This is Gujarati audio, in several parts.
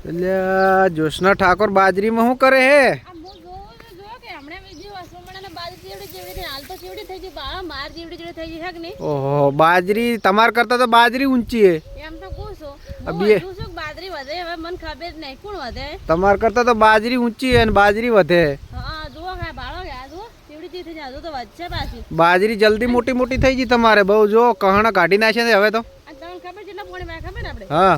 એટલે જ્યોત્સના ઠાકોર બાજરીમાં શું કરે હે? ઓહો, બાજરી તમાર કરતા તો બાજરી ઊંચી હે. તમાર કરતા તો બાજરી ઊંચી હે અને બાજરી વધે. બાજરી જલ્દી મોટી મોટી થઈ ગઈ તમારે બહુ. જો કહણા કાઢી નાખે હવે તો. હા,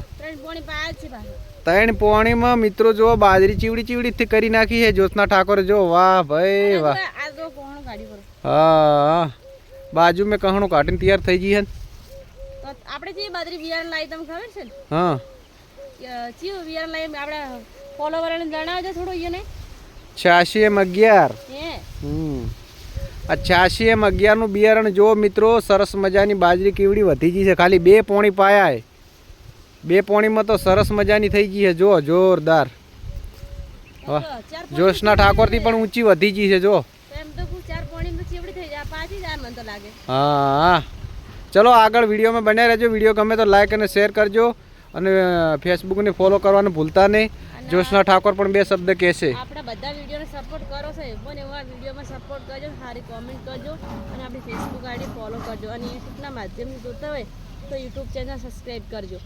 3 પોણીમાં મિત્રો જો બાજરી ચીવડી ચીવડી કરી નાખી છે જ્યોત્સના ઠાકોરે. જો વાહ ભાઈ વાહ. હા, બાજુ મેં કહણું કાઢીને તૈયાર થઈ ગઈ હે. આપણે જે બાજરી બિયારણ લાવી તમને ખબર છે ને? હા, ચીવ બિયારણ લાવી આપણે ફોલોવરને જણાવજો થોડું એને. 86M11. આ 86M11 નું બિયારણ જો મિત્રો, સરસ મજાની બાજરી કેવડી વધી ગઈ છે. ખાલી 2 પોણી પાયા હે. 2 પોણીમાં તો સરસ મજાની થઈ ગઈ છે. જો જોરદાર. જ્યોત્સના ઠાકોર થી પણ ઊંચી વધી ગઈ છે. જો હા, ચલો આગળ વિડીયોમાં બન્યા રહેજો. વિડીયો ગમે તો લાઈક અને શેર કરજો અને ફેસબુકને ફોલો કરવાનું ભૂલતા નહીં. જ્યોત્સના ઠાકોર પણ 2 શબ્દ કહેશે. આપણા બધા વિડીયોને સપોર્ટ કરો છો, પણ એવા વિડીયોમાં સપોર્ટ કરજો, સારી કોમેન્ટ કરજો અને આપણી ફેસબુક આઈડી ફોલો કરજો અને યુટ્યુબના માધ્યમથી જોતા હોય તો યુટ્યુબ ચેનલ સબસ્ક્રાઈબ કરજો.